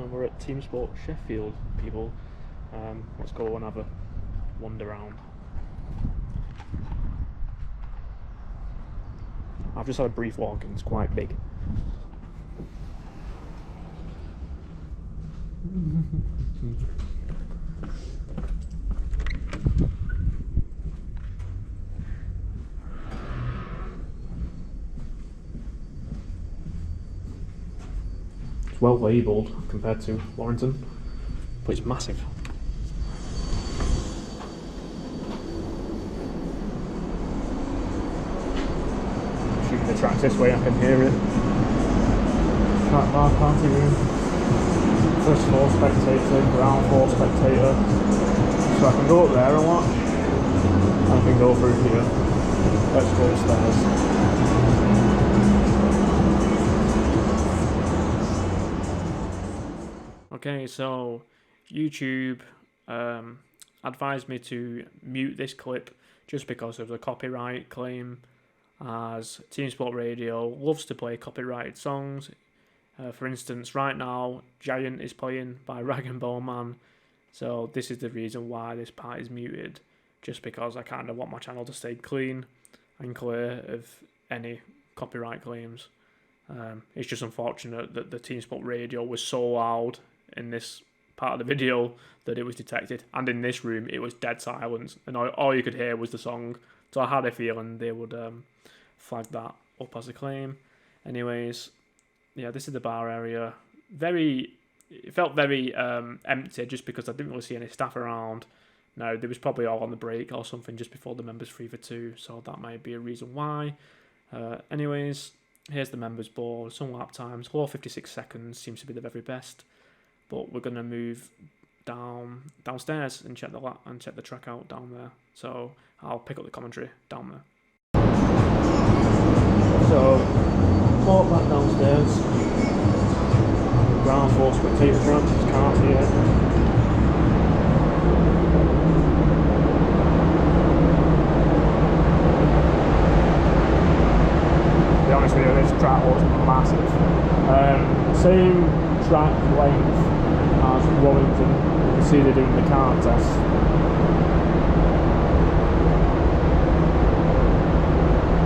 We're at Teamsport Sheffield, people. Let's go and have a wander around. I've just had a brief walk and it's quite big. It's well labelled compared to Warrington, but it's massive. Shooting the tracks this way, I can hear it. Track bar, party room. First floor spectator, ground floor spectator. So I can go up there and watch. I can go through here. Let's go upstairs. Okay, so YouTube advised me to mute this clip just because of the copyright claim, as Teamsport Radio loves to play copyrighted songs. For instance, right now, Giant is playing by Rag and Bone Man, so this is the reason why this part is muted, just because I kind of want my channel to stay clean and clear of any copyright claims. It's just unfortunate that the Teamsport Radio was so loud in this part of the video that it was detected, and in this room it was dead silence and all you could hear was the song, so I had a feeling they would flag that up as a claim. Anyways, yeah, this is the bar area. It felt very empty just because I didn't really see any staff around. Now, they was probably all on the break or something just before the members 3 for 2, so that might be a reason why. Anyways, here's the members board. Some lap times, low 56 seconds seems to be the very best. But we're gonna move downstairs and check the track out down there. So I'll pick up the commentary down there. So walk back downstairs. Ground floor spectator track. There's cars here. To be honest with you, this track was massive. Same track length as Warrington. You can see they're doing the car test.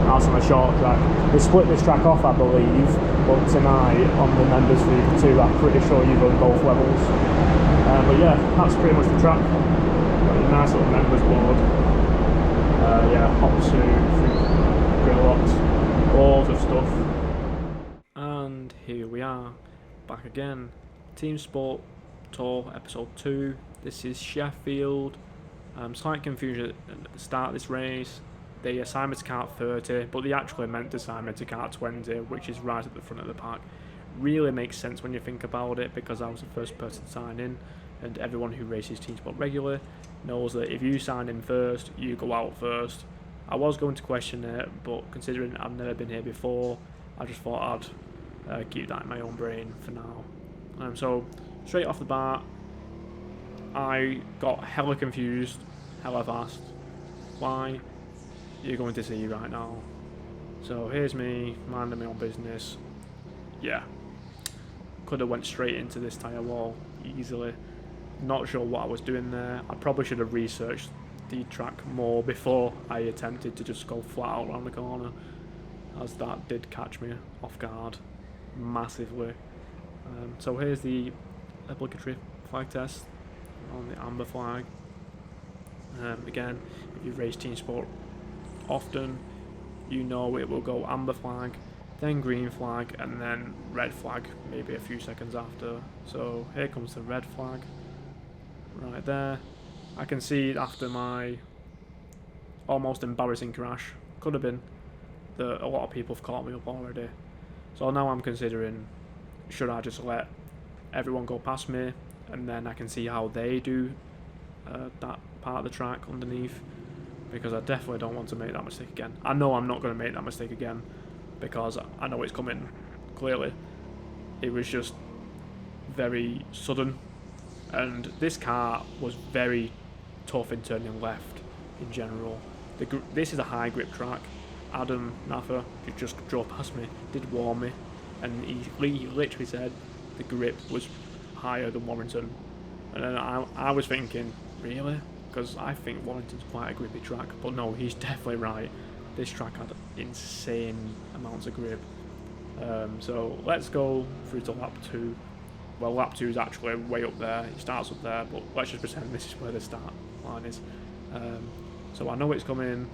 That's on a short track. They split this track off, I believe, but tonight on the members 3 for 2, I'm pretty sure you run both levels. But yeah, that's pretty much the track. Got a nice little members board. Yeah, hot soup, grill lots, loads of stuff. And here we are, back again. Teamsport Tour episode 2. This is Sheffield. Slight confusion at the start of this race. They assigned me to kart 30, but they actually meant to assign me to kart 20, which is right at the front of the pack. Really makes sense when you think about it, because I was the first person to sign in, and everyone who races Teamsport regularly knows that if you sign in first, you go out first. I was going to question it, but considering I've never been here before, I just thought I'd keep that in my own brain for now. So straight off the bat, I got hella confused, hella fast. Why? You're going to see right now. So here's me minding my own business. Yeah, could have went straight into this tyre wall easily. Not sure what I was doing there. I probably should have researched the track more before I attempted to just go flat out around the corner, as that did catch me off guard massively. So here's the obligatory flag test on the amber flag. Again, if you've raced Teamsport often, you know it will go amber flag, then green flag, and then red flag maybe a few seconds after. So here comes the red flag right there. I can see after my almost embarrassing crash, could have been, that a lot of people have caught me up already. So now I'm considering, should I just let everyone go past me and then I can see how they do that part of the track underneath, because I definitely don't want to make that mistake again. I know I'm not going to make that mistake again because I know it's coming, clearly. It was just very sudden, and this car was very tough in turning left in general. This is a high grip track. Adam Natha, who just drove past me, did warn me, and he literally said the grip was higher than Warrington. And then I was thinking, really? Because I think Warrington's quite a grippy track, but no, he's definitely right. This track had insane amounts of grip. So let's go through to lap 2. Well, lap 2 is actually way up there, it starts up there, but let's just pretend this is where the start line is. So I know it's coming,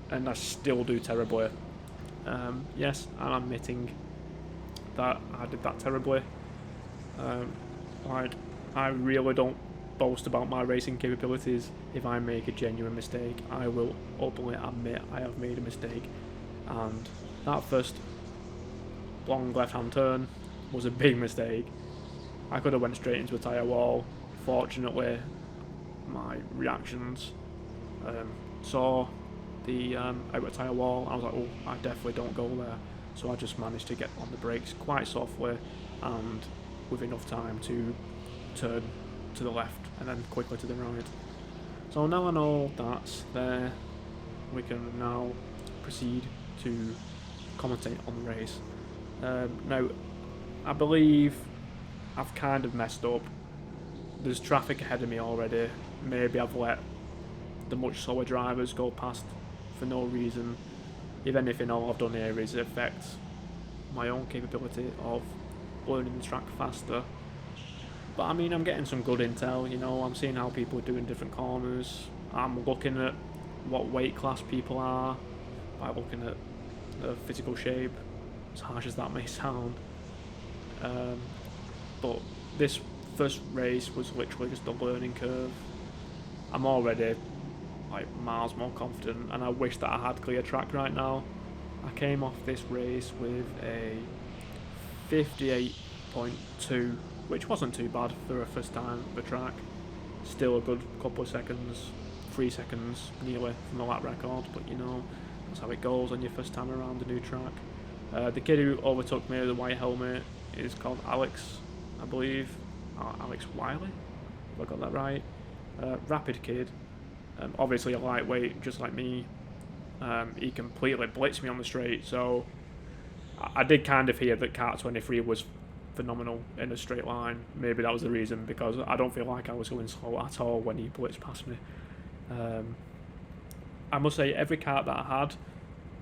and I still do terribly. Yes, I'm admitting that I did that terribly. I really don't boast about my racing capabilities. If I make a genuine mistake, I will openly admit I have made a mistake, and that first long left-hand turn was a big mistake. I could have went straight into a tyre wall. Fortunately, my reactions saw the outer tyre wall. I was like, oh, I definitely don't go there. So I just managed to get on the brakes quite softly and with enough time to turn to the left and then quickly to the right. So now I know that's there, we can now proceed to commentate on the race. Now, I believe I've kind of messed up. There's traffic ahead of me already. Maybe I've let the much slower drivers go past for no reason. If anything, all I've done here is affect my own capability of learning the track faster. But I mean, I'm getting some good intel, you know, I'm seeing how people are doing different corners. I'm looking at what weight class people are by looking at their physical shape, as harsh as that may sound. But this first race was literally just a learning curve. I'm already like miles more confident, and I wish that I had clear track right now. I came off this race with a 58.2, which wasn't too bad for a first time at the track. Still a good couple of seconds, 3 seconds nearly from the lap record, but you know, that's how it goes on your first time around a new track. The kid who overtook me with the white helmet is called Alex, I believe. Alex Wiley, if I got that right. Rapid kid, obviously a lightweight just like me. He completely blitzed me on the straight, so I did kind of hear that Kart 23 was phenomenal in a straight line. Maybe that was the reason, because I don't feel like I was going slow at all when he blitzed past me. I must say, every kart that I had,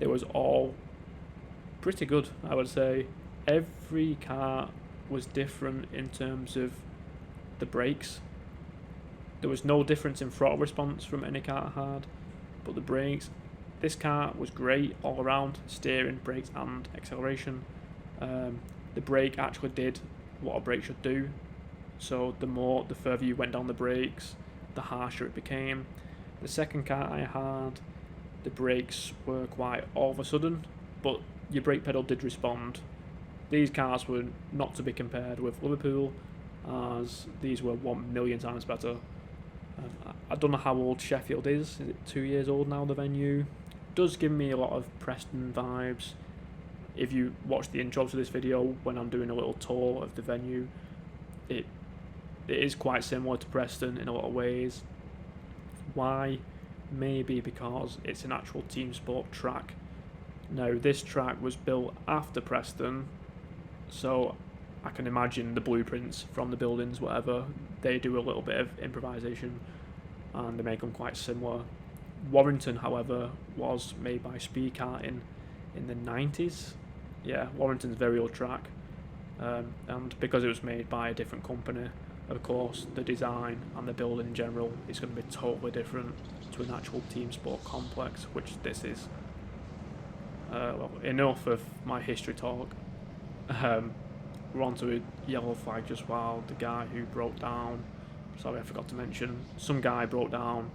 it was all pretty good, I would say. Every kart was different in terms of the brakes. There was no difference in throttle response from any kart I had, but the brakes, this kart was great all around, steering, brakes and acceleration. The brake actually did what a brake should do, so the further you went down the brakes, the harsher it became. The second kart I had, the brakes were quite all of a sudden, but your brake pedal did respond. These cars were not to be compared with Liverpool, as these were 1,000,000 times better. I don't know how old Sheffield is it 2 years old now, the venue? Does give me a lot of Preston vibes. If you watch the intro to this video, when I'm doing a little tour of the venue, it is quite similar to Preston in a lot of ways. Why? Maybe because it's an actual team sport track. Now, this track was built after Preston, so I can imagine the blueprints from the buildings, whatever, they do a little bit of improvisation and they make them quite similar. Warrington, however, was made by Speed Karting in the 90s. Yeah, Warrington's a very old track, and because it was made by a different company, of course, the design and the building in general is going to be totally different to an actual team sport complex, which this is. Well, enough of my history talk. We're on to a yellow flag just while the guy who broke down, sorry I forgot to mention, some guy broke down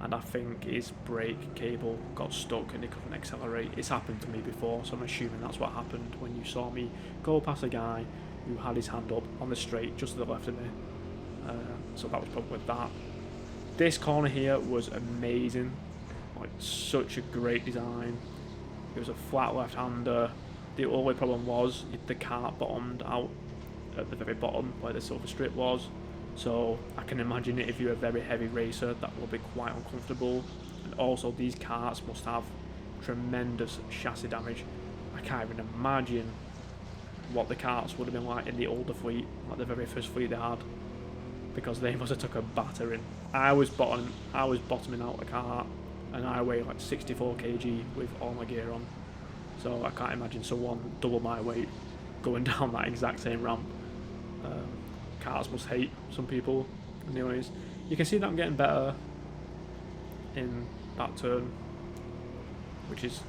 and I think his brake cable got stuck and he couldn't accelerate. It's happened to me before, so I'm assuming that's what happened when you saw me go past a guy who had his hand up on the straight just to the left of me. So that was probably that. This corner here was amazing, like such a great design. It was a flat left-hander. The only problem was the kart bottomed out at the very bottom where the silver strip was. So I can imagine if you're a very heavy racer, that will be quite uncomfortable. And also these karts must have tremendous chassis damage. I can't even imagine what the karts would have been like in the older fleet, like the very first fleet they had, because they must have took a battering. I was bottoming out the kart, and I weigh like 64 kg with all my gear on, so I can't imagine someone double my weight going down that exact same ramp. Karts must hate some people. Anyways, you can see that I'm getting better in that turn, which is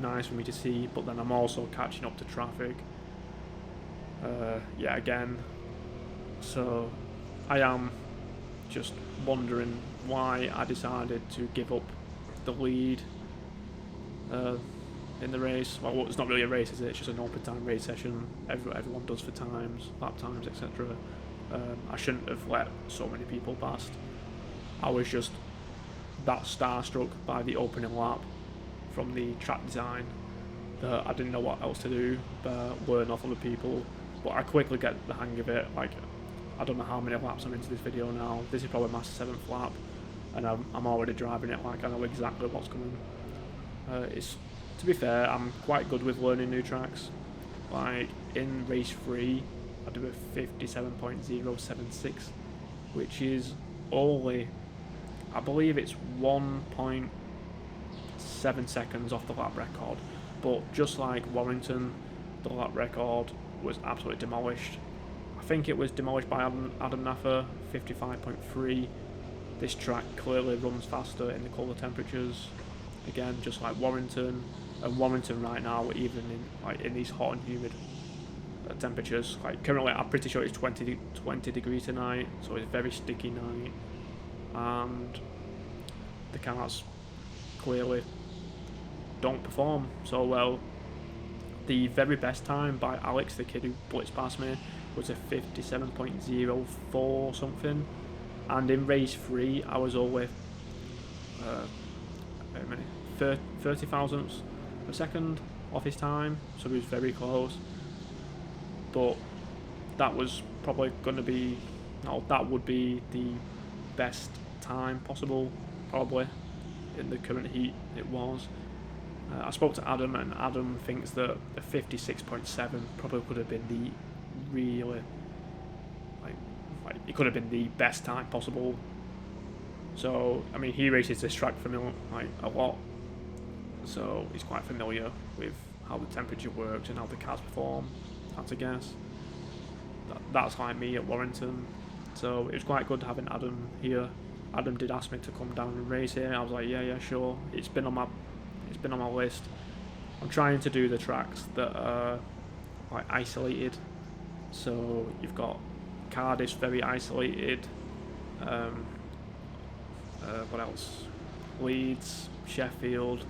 nice for me to see, but then I'm also catching up to traffic. Yeah, again, so I am just wondering why I decided to give up the lead in the race. Well, it's not really a race, is it? It's just an open time race session. Everyone does for times, lap times, etc. I shouldn't have let so many people past. I was just that starstruck by the opening lap from the track design that I didn't know what else to do but learn off other people. But I quickly get the hang of it. Like, I don't know how many laps I'm into this video now. This is probably my 7th lap, and I'm already driving it like I know exactly what's coming. To be fair, I'm quite good with learning new tracks. Like in race 3, I do a 57.076, which is only, I believe it's 1.7 seconds off the lap record. But just like Warrington, the lap record was absolutely demolished. I think it was demolished by Adam Natha, 55.3. This track clearly runs faster in the colder temperatures. Again, just like Warrington, and Warrington right now, even in these hot and humid temperatures. Like currently, I'm pretty sure it's 20 degrees tonight, so it's a very sticky night, and the cars clearly don't perform so well. The very best time by Alex, the kid who blitzed past me, was a 57.04 something, and in race 3 I was only 30 thousandths of a second off his time, so he was very close. But that was probably going to be, no, that would be the best time possible, probably, in the current heat it was. I spoke to Adam, and Adam thinks that the 56.7 probably could have been the really, like it could have been the best time possible. So, I mean, he races this track for me like a lot, so he's quite familiar with how the temperature works and how the cars perform, that's a guess. That's like me at Warrington, so it was quite good having Adam here. Adam did ask me to come down and race here. I was like, yeah, sure. It's been on my list. I'm trying to do the tracks that are like isolated. So you've got Cardiff, very isolated. What else? Leeds, Sheffield,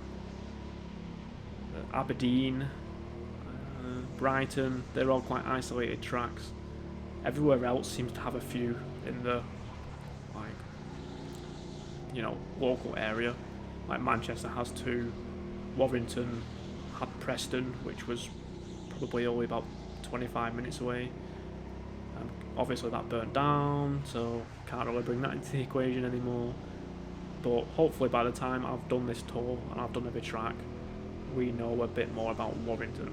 Aberdeen, Brighton. They're all quite isolated tracks. Everywhere else seems to have a few in the local area. Like Manchester has 2. Warrington had Preston, which was probably only about 25 minutes away. Obviously that burnt down, so can't really bring that into the equation anymore. But hopefully by the time I've done this tour and I've done every track, we know a bit more about Warrington,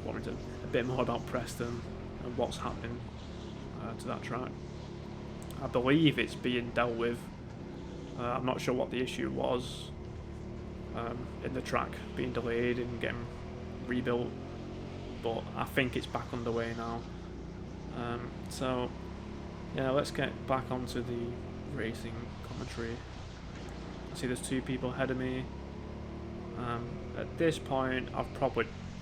a bit more about Preston and what's happening to that track. I believe it's being dealt with. I'm not sure what the issue was in the track being delayed and getting rebuilt, but I think it's back underway now. So yeah, let's get back onto the racing commentary. I see there's 2 people ahead of me. At this point, I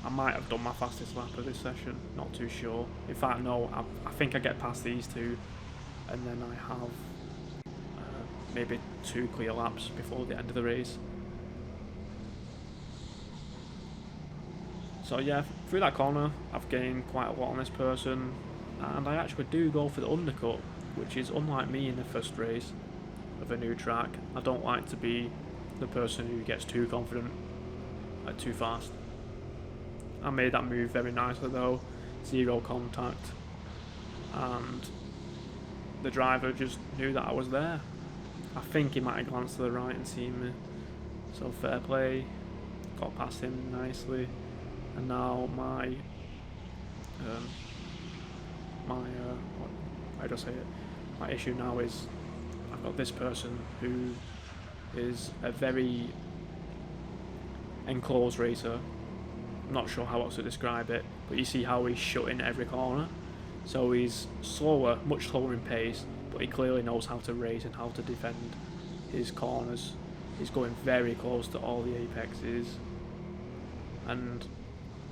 might have done my fastest lap of this session, not too sure. In fact, no, I think I get past these 2, and then I have maybe 2 clear laps before the end of the race. So yeah, through that corner, I've gained quite a lot on this person, and I actually do go for the undercut, which is unlike me in the first race of a new track. I don't like to be the person who gets too confident too fast. I made that move very nicely though, 0 contact, and the driver just knew that I was there. I think he might have glanced to the right and seen me, so fair play, got past him nicely, and now my how do I say it? My issue now is I've got this person who is a very enclosed racer. I'm not sure how else to describe it, but you see how he's shutting every corner. So he's slower, much slower in pace, but he clearly knows how to race and how to defend his corners. He's going very close to all the apexes, and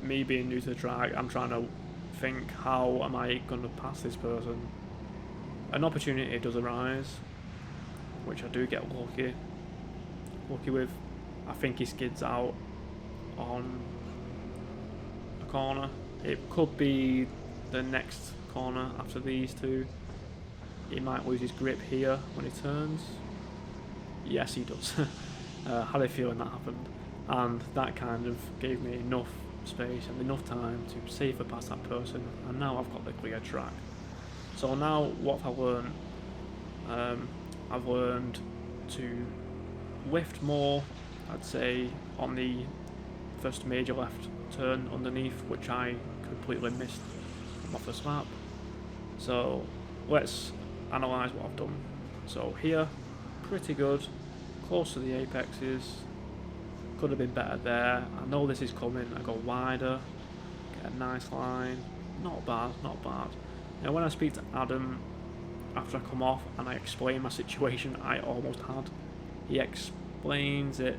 me being new to the track, I'm trying to think, how am I going to pass this person? An opportunity does arise, which I do get lucky with. I think he skids out on a corner. It could be the next corner after these two. He might lose his grip here when he turns. Yes, he does. Had a feeling that happened, and that kind of gave me enough space and enough time to safer past that person, and now I've got the clear track. So now what have I learned? I've learned to lift more, I'd say, on the first major left turn underneath, which I completely missed on my first lap. So let's analyse what I've done. So here, pretty good, close to the apexes, could have been better there. I know this is coming, I go wider, get a nice line, not bad, not bad. Now when I speak to Adam after I come off and I explain my situation I almost had, he explains it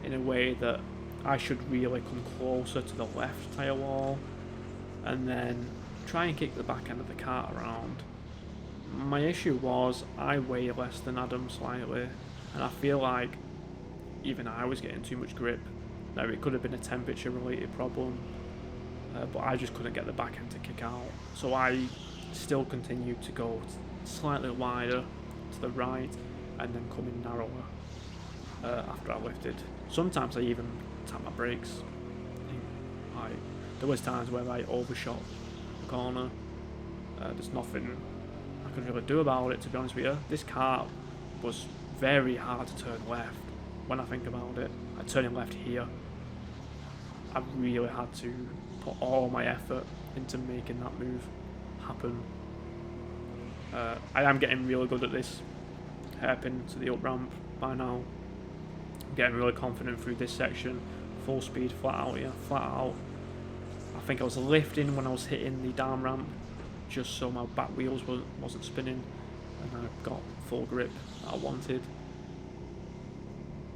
in a way that I should really come closer to the left tyre wall and then try and kick the back end of the kart around. My issue was I weigh less than Adam slightly, and I feel like even I was getting too much grip. Now it could have been a temperature related problem, but I just couldn't get the back end to kick out. So I still continued to go slightly wider to the right and then come in narrower after I lifted. Sometimes I even tap my brakes. There was times where I overshot the corner. There's nothing I could really do about it, to be honest with you. This kart was very hard to turn left. When I think about it, I turning left here, I really had to put all my effort into making that move happen. I am getting really good at this hairpin to the up ramp by now. I'm getting really confident through this section. Full speed, flat out here, flat out. I think I was lifting when I was hitting the down ramp, just so my back wheels wasn't spinning, and I got full grip that I wanted.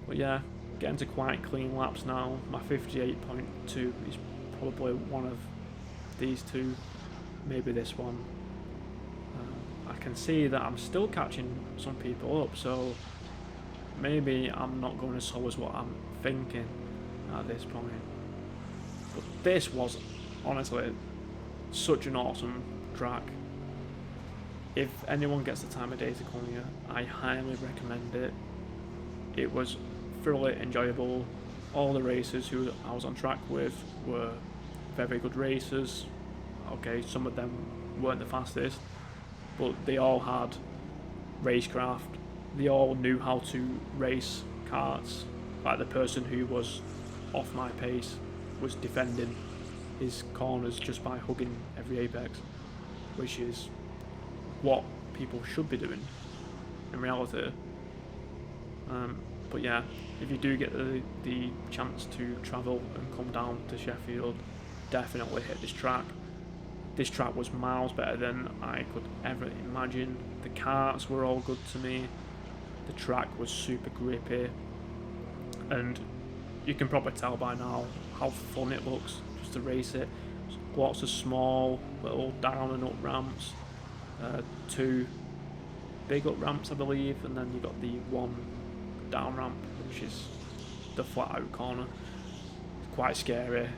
But yeah, getting to quite clean laps now. My 58.2 is probably one of these two, maybe this one. I can see that I'm still catching some people up, so maybe I'm not going as slow as what I'm thinking at this point. But this was honestly such an awesome track. If anyone gets the time of day to come here, I highly recommend it. It was thoroughly enjoyable. All the racers who I was on track with were very good racers. Okay, some of them weren't the fastest, but they all had racecraft. They all knew how to race karts. Like the person who was off my pace was defending his corners just by hugging every apex, which is what people should be doing in reality. But yeah, if you do get the chance to travel and come down to Sheffield, definitely hit this track. This track was miles better than I could ever imagine. The karts were all good to me. The track was super grippy, and you can probably tell by now how fun it looks just to race it. Lots of small little down and up ramps, 2 big up ramps I believe, and then you got the 1 down ramp, which is the flat out corner. It's quite scary,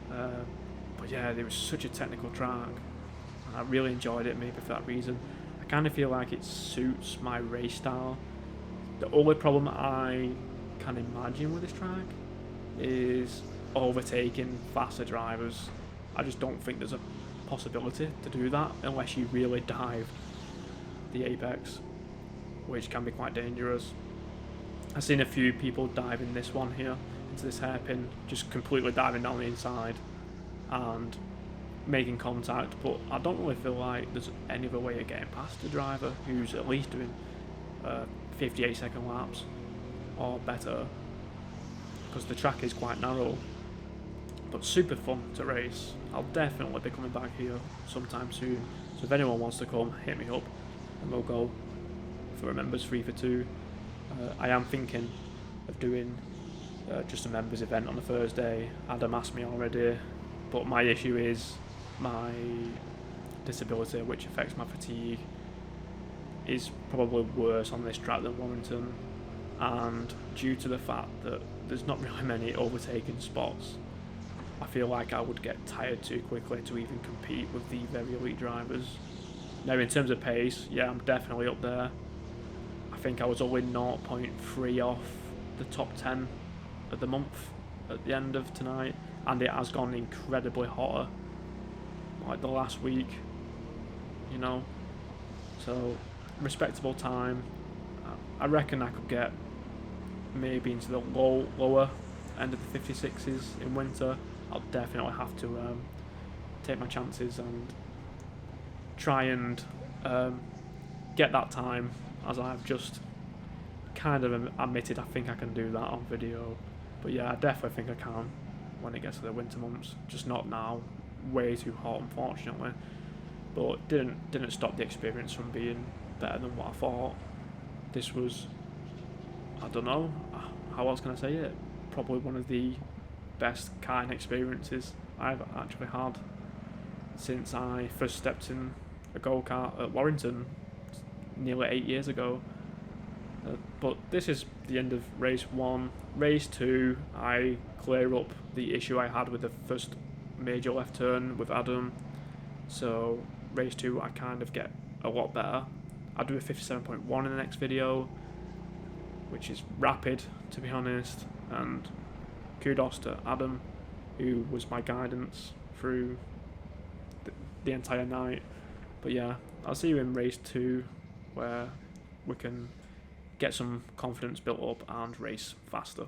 but yeah, it was such a technical track and I really enjoyed it, maybe for that reason. I kind of feel like it suits my race style. The only problem I can imagine with this track is overtaking faster drivers. I just don't think there's a possibility to do that unless you really dive the apex, which can be quite dangerous. I've seen a few people diving this one here into this hairpin, just completely diving down the inside, and making contact, but I don't really feel like there's any other way of getting past the driver who's at least doing 58-second laps or better, because the track is quite narrow, but super fun to race. I'll definitely be coming back here sometime soon, so if anyone wants to come, hit me up and we'll go for a members 3 for 2. I am thinking of doing just a members event on the Thursday. Adam asked me already, but my issue is my disability, which affects my fatigue, is probably worse on this track than Warrington, and due to the fact that there's not really many overtaking spots, I feel like I would get tired too quickly to even compete with the very elite drivers. Now in terms of pace, yeah, I'm definitely up there. I think I was only 0.3 off the top 10 of the month at the end of tonight, and it has gone incredibly hotter like the last week, you know, so respectable time. I reckon I could get maybe into the lower end of the 56s in winter. I'll definitely have to take my chances and try and get that time, as I've just kind of admitted I think I can do that on video. But yeah, I definitely think I can when it gets to the winter months, just not now, way too hot unfortunately, but didn't stop the experience from being better than what I thought. This was, I don't know, how else can I say it, probably one of the best karting experiences I've actually had since I first stepped in a go-kart at Warrington nearly 8 years ago. But this is the end of race 1. Race 2, I clear up the issue I had with the first major left turn with Adam, so race 2 I kind of get a lot better. I'll do a 57.1 in the next video, which is rapid to be honest, and kudos to Adam, who was my guidance through the entire night. But yeah, I'll see you in race 2, where we can get some confidence built up and race faster.